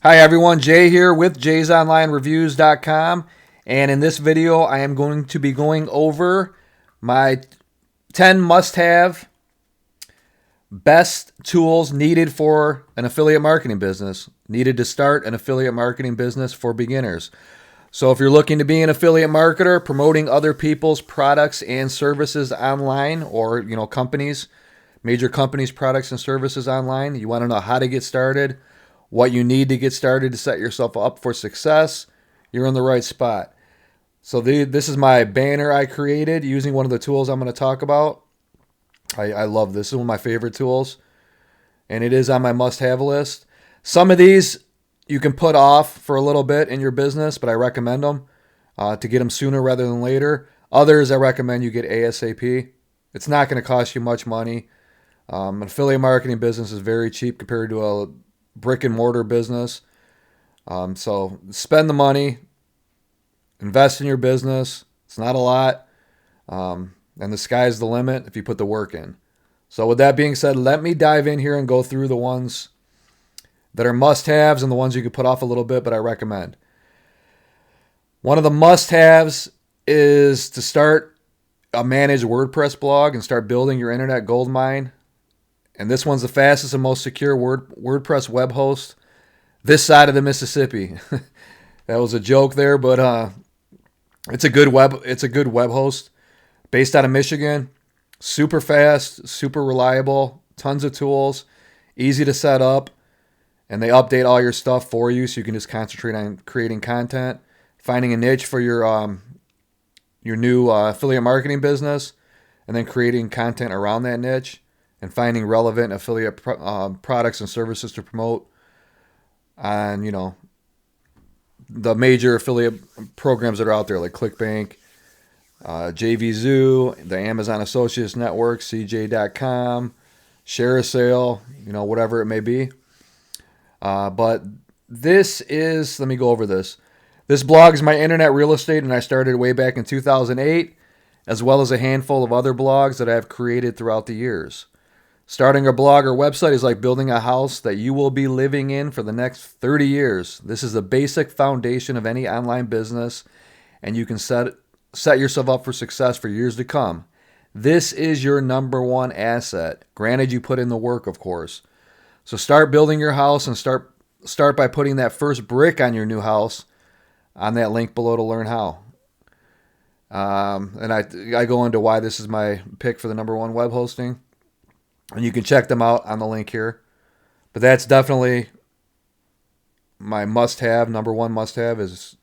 Hi everyone, Jay here with jaysonlinereviews.com, and in this video I am going to be going over my 10 must-have best tools needed for an affiliate marketing business, needed to start an affiliate marketing business for beginners. So if you're looking to be an affiliate marketer, promoting other people's products and services online, or companies, major companies' products and services online, you want to know how to get started, what you need to get started to set yourself up for success, you're in the right spot. So this is my banner I created using one of the tools I'm going to talk about. I love this. This is one of my favorite tools, and it is on my must-have list. Some of these you can put off for a little bit in your business, but I recommend them to get them sooner rather than later. Others I recommend you get ASAP. It's not going to cost you much money. An affiliate marketing business is very cheap compared to a brick and mortar business. So spend the money, invest in your business. It's not a lot. And the sky's the limit if you put the work in. So with that being said, let me dive in here and go through the ones that are must-haves and the ones you could put off a little bit, but I recommend. One of the must-haves is to start a managed WordPress blog and start building your internet gold mine. And this one's the fastest and most secure WordPress web host this side of the Mississippi. That was a joke there, but it's a good web host based out of Michigan. Super fast, super reliable, tons of tools, easy to set up, and they update all your stuff for you, so you can just concentrate on creating content, finding a niche for your new affiliate marketing business, and then creating content around that niche, and finding relevant affiliate products and services to promote on, the major affiliate programs that are out there, like ClickBank, JVZoo, the Amazon Associates Network, CJ.com, ShareASale, whatever it may be. But let me go over this. This blog is my internet real estate, and I started way back in 2008, as well as a handful of other blogs that I have created throughout the years. Starting a blog or website is like building a house that you will be living in for the next 30 years. This is the basic foundation of any online business, and you can set yourself up for success for years to come. This is your number one asset. Granted, you put in the work, of course. So start building your house, and start by putting that first brick on your new house on that link below to learn how. And I go into why this is my pick for the number one web hosting. And you can check them out on the link here. But that's definitely my must-have. Number one must-have is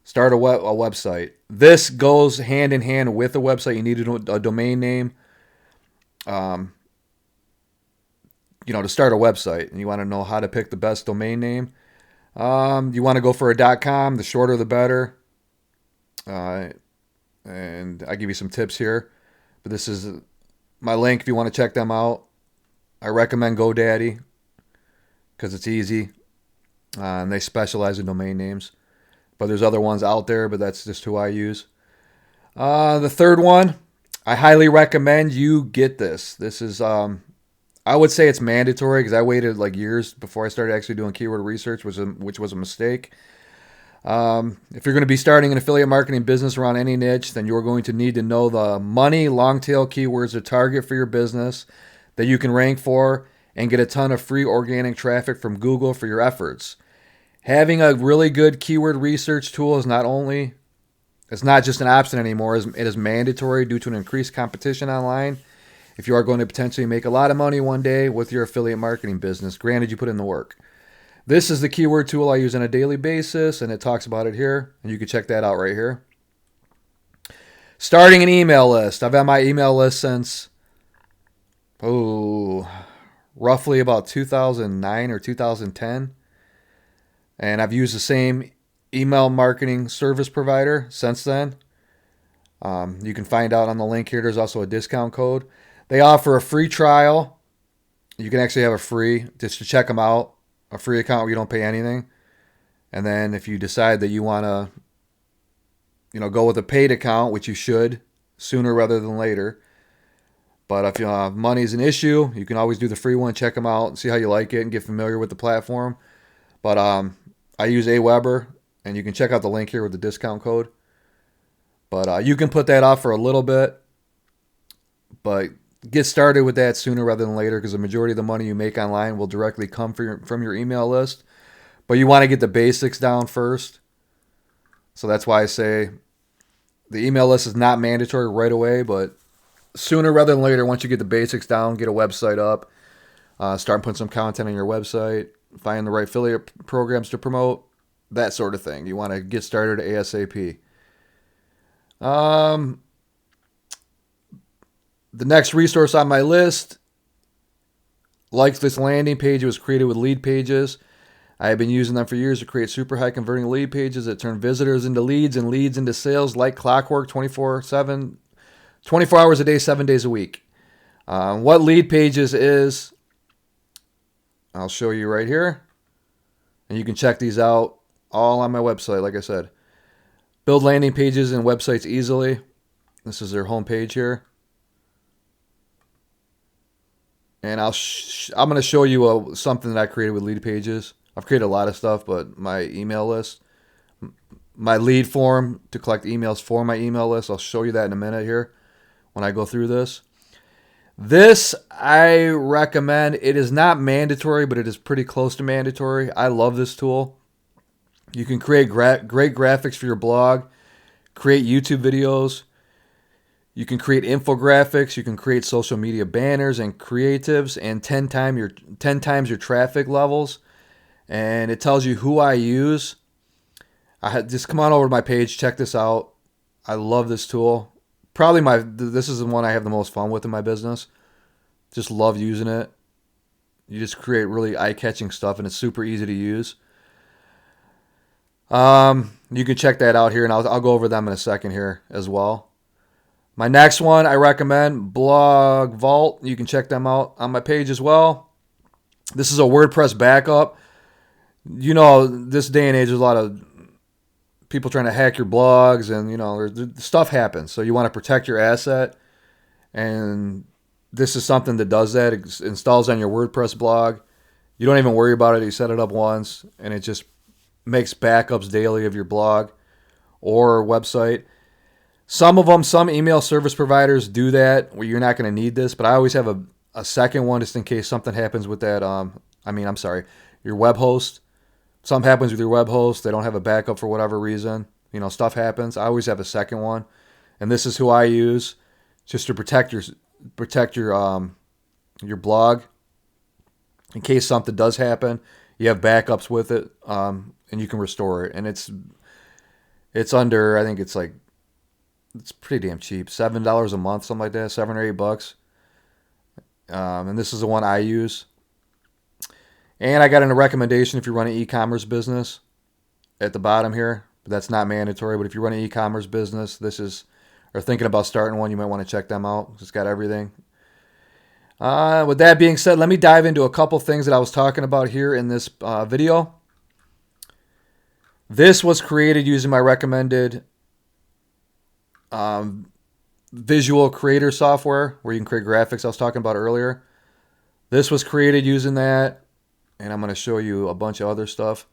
start a website. This goes hand in hand with a website. You need a domain name, to start a website. And you want to know how to pick the best domain name. You want to go for a .com. The shorter, the better. And I give you some tips here. But this is my link if you want to check them out. I recommend GoDaddy because it's easy. And they specialize in domain names. But there's other ones out there, but that's just who I use. The third one, I highly recommend you get this. This is, I would say it's mandatory because I waited like years before I started actually doing keyword research, which was a mistake. If you're going to be starting an affiliate marketing business around any niche, then you're going to need to know the money long tail keywords to target for your business that you can rank for and get a ton of free organic traffic from Google for your efforts. Having a really good keyword research tool is it's not just an option anymore. It is mandatory due to an increased competition online. If you are going to potentially make a lot of money one day with your affiliate marketing business, granted you put in the work. This is the keyword tool I use on a daily basis, and it talks about it here, and you can check that out right here. Starting an email list. I've had my email list since, roughly about 2009 or 2010. And I've used the same email marketing service provider since then. You can find out on the link here. There's also a discount code. They offer a free trial. You can actually have a free, just to check them out. A free account where you don't pay anything. And then if you decide that you want to, go with a paid account, which you should, sooner rather than later. But if money is an issue, you can always do the free one, check them out, and see how you like it and get familiar with the platform. But I use Aweber, and you can check out the link here with the discount code. But you can put that off for a little bit, but get started with that sooner rather than later, because the majority of the money you make online will directly come from your email list. But you want to get the basics down first. So that's why I say the email list is not mandatory right away, but sooner rather than later, once you get the basics down, get a website up, start putting some content on your website, find the right affiliate programs to promote, that sort of thing. You want to get started ASAP. The next resource on my list, like this landing page, it was created with lead pages. I have been using them for years to create super high converting lead pages that turn visitors into leads and leads into sales like clockwork, 24/7, 24 hours a day, 7 days a week. What lead pages is, I'll show you right here. And you can check these out all on my website, like I said. Build landing pages and websites easily. This is their homepage here. And I'm going to show you something that I created with lead pages. I've created a lot of stuff, but my email list, my lead form to collect emails for my email list, I'll show you that in a minute here when I go through this. This I recommend. It is not mandatory, but it is pretty close to mandatory. I love this tool. You can create great graphics for your blog, create YouTube videos. You can create infographics. You can create social media banners and creatives, and 10 times your traffic levels. And it tells you who I use. Just come on over to my page, check this out. I love this tool. Probably this is the one I have the most fun with in my business. Just love using it. You just create really eye-catching stuff, and it's super easy to use. You can check that out here, and I'll go over them in a second here as well. My next one I recommend, Blog Vault. You can check them out on my page as well. This is a WordPress backup. You know, this day and age, there's a lot of people trying to hack your blogs, and stuff happens. So you want to protect your asset, and this is something that does that. It installs on your WordPress blog. You don't even worry about it. You set it up once, and it just makes backups daily of your blog or website. Some email service providers do that where you're not going to need this, but I always have a second one just in case something happens with that. Your web host. Something happens with your web host. They don't have a backup for whatever reason. Stuff happens. I always have a second one, and this is who I use just to protect your blog in case something does happen. You have backups with it, and you can restore it. And it's under, I think it's pretty damn cheap, $7 a month, something like that, $7 or $8. And this is the one I use. And I got a recommendation if you're running e-commerce business at the bottom here, but that's not mandatory. But if you're running e-commerce business, or thinking about starting one, you might want to check them out. It's got everything. With that being said, let me dive into a couple things that I was talking about here in this video. This was created using my recommended visual creator software where you can create graphics I was talking about earlier. This was created using that. And I'm going to show you a bunch of other stuff.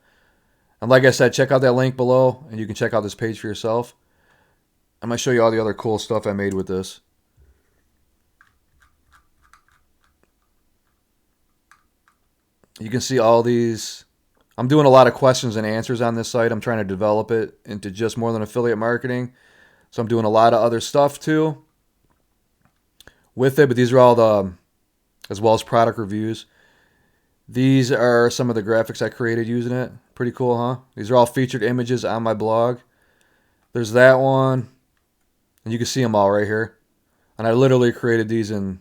And like I said, check out that link below, and you can check out this page for yourself. I'm going to show you all the other cool stuff I made with this. You can see all these. I'm doing a lot of questions and answers on this site. I'm trying to develop it into just more than affiliate marketing. So I'm doing a lot of other stuff too with it. But these are all as well as product reviews. These are some of the graphics I created using it. Pretty cool, huh? These are all featured images on my blog. There's that one. And you can see them all right here. And I literally created these in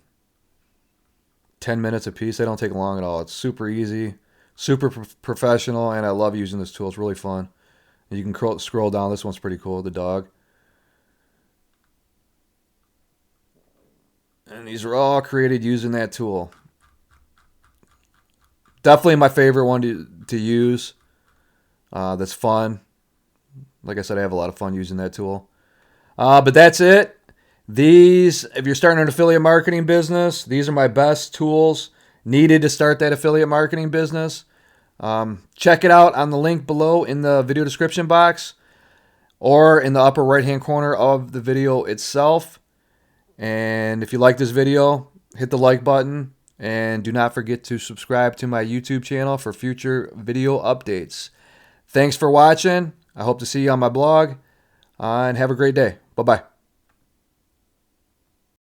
10 minutes a piece. They don't take long at all. It's super easy, super professional, and I love using this tool. It's really fun. And you can scroll down. This one's pretty cool, the dog. And these are all created using that tool. Definitely my favorite one to use. That's fun. Like I said, I have a lot of fun using that tool. But that's it. If you're starting an affiliate marketing business, these are my best tools needed to start that affiliate marketing business. Check it out on the link below in the video description box or in the upper right hand corner of the video itself. And if you like this video, hit the like button, and do not forget to subscribe to my YouTube channel for future video updates. Thanks for watching. I hope to see you on my blog, and have a great day. Bye-bye.